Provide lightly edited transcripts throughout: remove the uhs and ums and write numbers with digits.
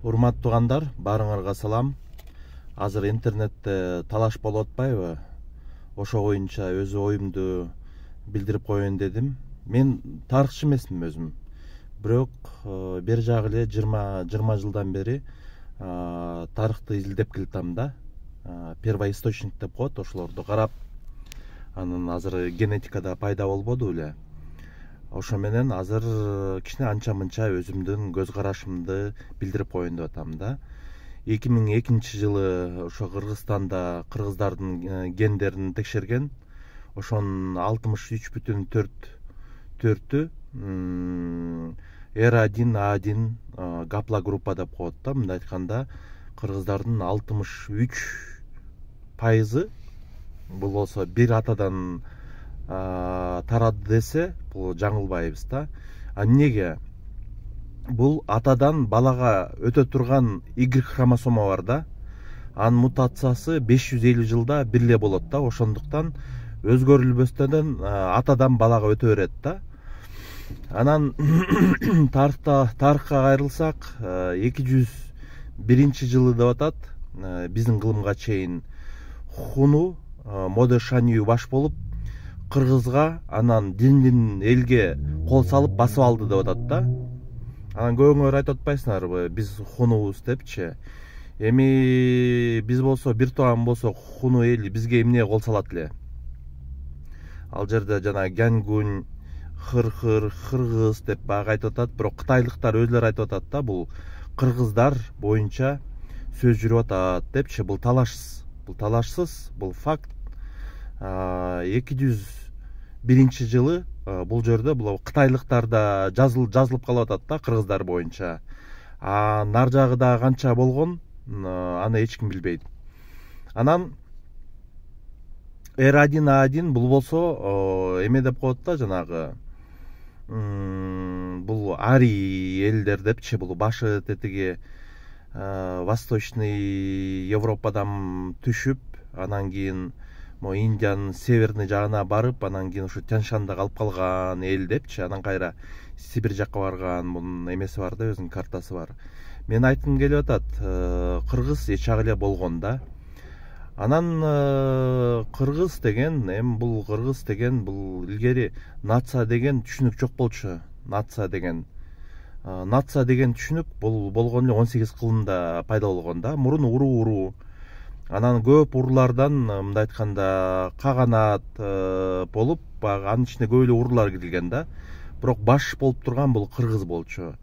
Урматтуу туугандар, баарыңарга салам. Азыр интернетте талаш болуп атпайбы? Ошо боюнча өз оюмду билдирип коеюн дедим. Мен тарыхчы эмесмин өзүм. Бирок бери жагы эле 20 жылдан бери тарыхты изилдеп келатам да. Первоисточник деп коет, ошолорду карап, анын азыр генетикада пайда болбоду эле. Ошо менен азыр кичине анча мынча өзүмдүн көз карашымды билдирип коеюн деп атам да. 2002 жылы ошо Кыргызстанда кыргыздардын гендерин текшерген. Ошонун 63,4-тү R1A1 гаплогруппа деп коет да. Мындай айтканда, кыргыздардын 63% бул болсо бир атадан тарады десе, бул жаңылбайбыз да. Эмнеге? Бул атадан балага өтө турган Y хромосома бар да. Анын мутациясы 550 жылда бир эле болот да. Ошондуктан өзгөрүлбөстөн атадан балага өтө берет да. Анан тарыхка кайрылсак, 201 жылы деп атат, биздин кылымга чейин Хуну Моде Шанью баш болуп, кыргызга, анан диндин элге кол салып басып алды деп атат да. Анан көбүңөр айтып атпайсыңарбы, биз хунубуз депчи. Эми биз болсо, бир тууган болсо хуну эли бизге эмне кол салат эле? Ал жерде жана Гянгунь, Хырхыр, Кыргыз деп баягы айтып атат, бирок кытайлыктар өзлөрү айтып атат да, бул кыргыздар боюнча сөз жүрүп атат депчи. Бул талашсыз, бул факт. 201 жылы бул жерде бул кытайлыктарда жазылып калып атат да, кыргыздар боюнча. Нар жагыда канча болгон, аны эч ким билбейт. Анан R1A1 бул болсо эме деп коет да, жанагы бул ари элдер депчи. Бул башы тетиги Восточный Европадан түшүп, анан кийин Индиянын северный жагына барып, анан кийин ушу Тянь-Шанда калып калган эл депчи. Анан кайра Сибирь жакка барган, мунун эмеси бар да, өзүнүн картасы бар. Мен айткым келип атат, кыргыз эч ак эле болгон да. Анан кыргыз деген, бул кыргыз деген, бул илгери нация деген түшүнүк жок болчу. Нация деген түшүнүк бул болгон эле 18 кылымда пайда болгон да. Мурун уруу. Анан көп уруулардан, мындай айтканда, каганат болуп, анын ичине көп эле уруулар кирилген да. Бирок баш болуп турган бул кыргыз болчу.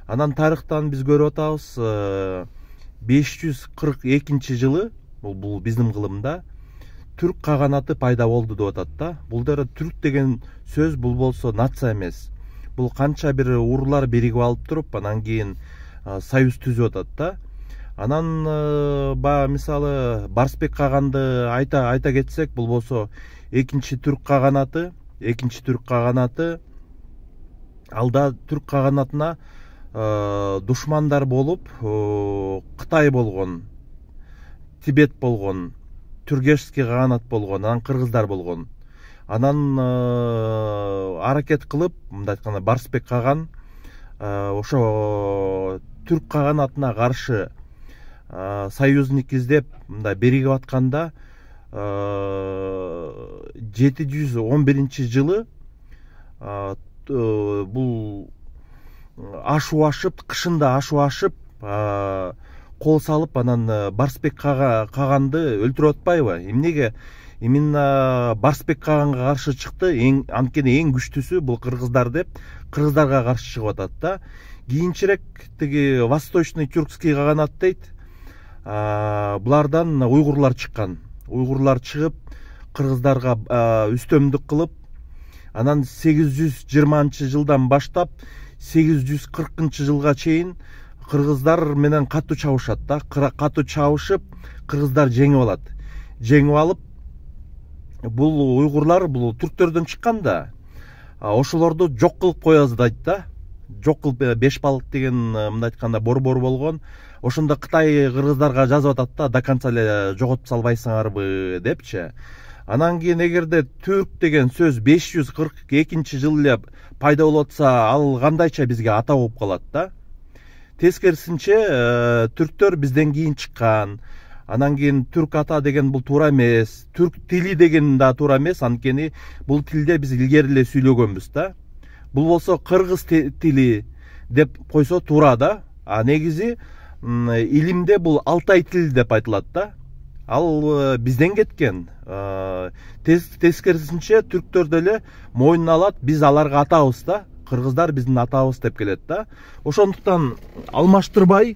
Анан тарыхтан биз көрүп атабыз, 542 жылы, бул биздин кылымда, түрк каганаты пайда болду деп атат да. Бул жерде түрк деген сөз, бул болсо нация эмес. Бул канча бир уруулар биригип алып туруп, анан кийин союз түзүп атат да. Анан мисалы Барсбек каганды айта кетсек, бул болсо экинчи түрк каганаты. Алда түрк каганатына душмандар болуп, Кытай болгон, Тибет болгон, Түргешский каганат болгон, анан кыргыздар болгон. Анан аракет кылып, мындай айтканда, Барсбек каган ошо түрк каганатына каршы союзник издеп, мындай биригип атканда, 711 жылы бул кышында ашу ашып, кол салып, анан Барсбек каганды өлтүрүп атпайбы? Эмнеге именно Барсбек каганга каршы чыкты? Анткени эң күчтүүсү бул кыргыздар деп, кыргыздарга каршы чыгып атат да. Кийинчерээк тиги Восточный тюркский каганат дейт. Булардан уйгурлар чыккан. Уйгурлар чыгып, кыргыздарга үстөмдүк кылып, анан 820 жылдан баштап 840 жылга чейин кыргыздар менен катуу чабышат да. Катуу чабышып, кыргыздар жеңип алат. Жеңип алып, бул уйгурлар бул түрктөрдөн чыккан да. Ошолорду жок кылып коебуз дейт да. Жок кылып, беш балык деген, мындай айтканда, борбор болгон. Ошондо Кытай кыргыздарга жазып атат да, до конца эле жоготуп салбайсыңарбы депчи. Анан кийин эгерде түрк деген сөз 542 жылы эле пайда болуп атса, ал кандайча бизге ата болуп калат да. тескерисинче түрктөр бизден кийин чыккан. Анан кийин түрк ата деген бул туура эмес, түрк тили деген да туура эмес, анткени бул тилде биз илгери эле сүйлөгөнбүз да. Бул болсо кыргыз тили деп койсо туура да. А негизи илимде бул Алтай тили деп айтылат да. Ал бизден кеткен. Тескерисинче түрктөр деле мойнуна алат, биз аларга атабыз да. Кыргыздар биздин атабыз деп келет да. Ошондуктан алмаштырбай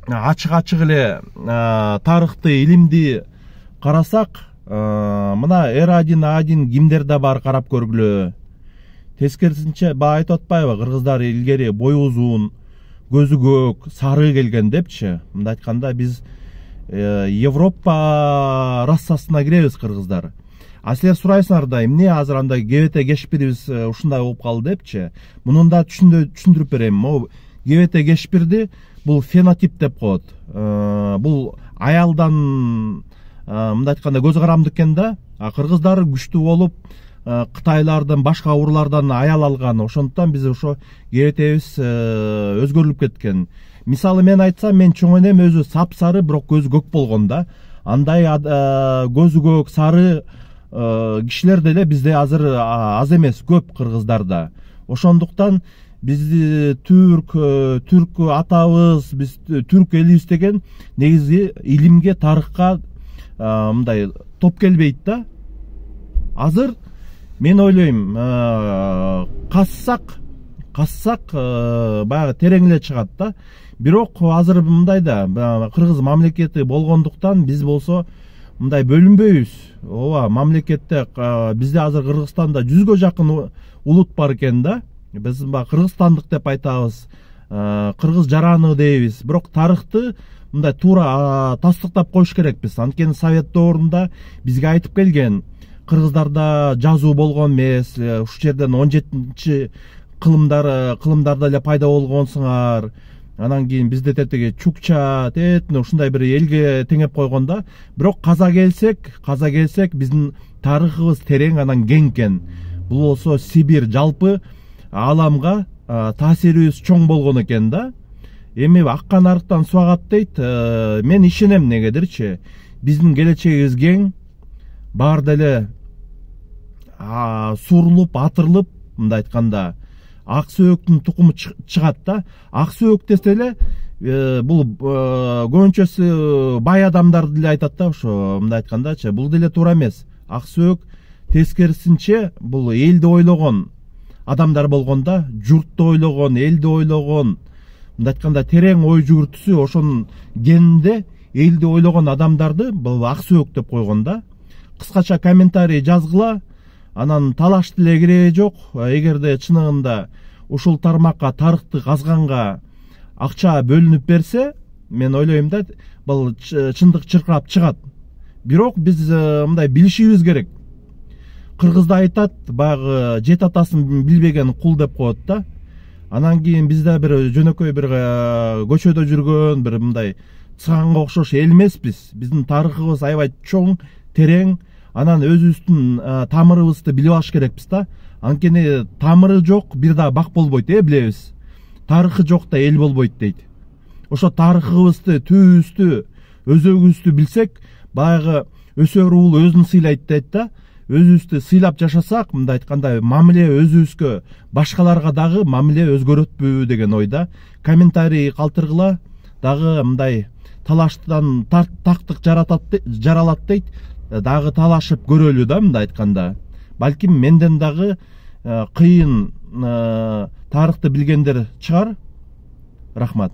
ачык эле тарыхты, илимди карасак, мына R1A1 кимдерде бар карап көргүлө. Тескерисинче баа айтып атпайбы, кыргыздар илгери бою узун, көзү көк, сары келген депчи. Мындай айтканда биз Европа рассасына киребиз кыргыздар. А силер сурайсыңар да, эмне азыр андай кебете кешпирибиз ушундай болуп калды депчи. Мунун да түшүндүрүп берем. Могу кебете кешпирди бул фенотип деп коет. Бул аялдан мындай айтканда көз карамдык экен да. Кыргыздар күчтүү болуп, Кытайлардан, башка урлардан аял алган. Ошондуктан биз ошо кебетебиз өзгөрүлүп кеткен. Мисалы мен айтсам, мен чоң энем өзү сапсары, бирок көзү көк болгон да. Андай көзү көк, сары кишилер деле бизде азыр аз эмес, көп кыргыздарда. Ошондуктан биз түрк атабыз, биз түрк элибиз деген негизи илимге, тарыхка мындай топ келбейт да. Азыр мен ойлойм, кассак баягы терең эле чыгат да. Бирок азыр мындай да, кыргыз мамлекети болгондуктан биз болсо мындай бөлүнбөйбүз. Ооба, мамлекетте бизде азыр Кыргызстанда 100гө жакын улут бар экен да. Биз кыргызстандык деп айтабыз, кыргыз жараны дейбиз. Бирок тарыхты мындай туура тастыктап коюш керекпиз. Анткени Совет доорунда бизге айтып келген, кыргыздарда жазуу болгон эмес, ушу жерден 17-чи кылымдарда эле пайда болгонсуңар. Анан кийин бизде тетиги чукча, ушундай бир элге теңеп койгон да. Бирок каза келсек биздин тарыхыбыз терең, анан кең экен. Бул болсо Сибирь, жалпы ааламга таасирибиз чоң болгон экен да. Эми аккан арыктан суу агат дейт. Мен ишенем негедирчи. Биздин келечегибиз кең. Баар деле сурулуп, атырылып, мындай айтканда, ак сөөктүн тукуму чыгат да. Ак сөөк десе эле бул көбүнчөсү бай адамдар деле айтат да, ошо мындай айткандачы. Бул деле туура эмес. Ак сөөк тескерисинче бул элди ойлогон адамдар болгонда, журтты ойлогон, элди ойлогон, мындай айтканда терең ой жүгүртүүсү, ошонун генинде элди ойлогон адамдарды бул ак сөөк деп койгон да. Кыскача комментарий жазгыла, анан талаш деле кереги жок. Эгерде чыныгында ушул тармакка, тарыхты казганга акча бөлүнүп берсе, мен ойлойм да, бул чындык чыркырап чыгат. Бирок биз мындай билишибиз керек. Кыргызда айтат, баягы жет атасын билбеген кул деп коет да. Анан кийин бизде бир жөнөкөй бир көчөдө жүргөн, бир мындай цыганга окшош эл эмеспиз. Биздин тарыхыбыз аябай чоң, терең. Анан өзүбүздүн тамырыбызды билип алыш керекпиз да. Анткени тамыры жок бир да бак болбойт, билебиз. Тарыхы жок да эл болбойт дейт. Ошо тарыхыбызды, түбүбүздү, өзөгүбүздү билсек, баягы өсөр уул өзүн сыйлайт дейт да. Өзүбүздү сыйлап жашасак, мындай айтканда, мамиле өзүбүзгө, башкаларга дагы мамиле өзгөрөтпү деген ойда. Комментарий калтыргыла, дагы мындай талаштан тактык жаралат дейт. Дагы талашып көрөлү да, мындай айтканда. Балким менден дагы кыйын тарыхты билгендер чыгар. Рахмат.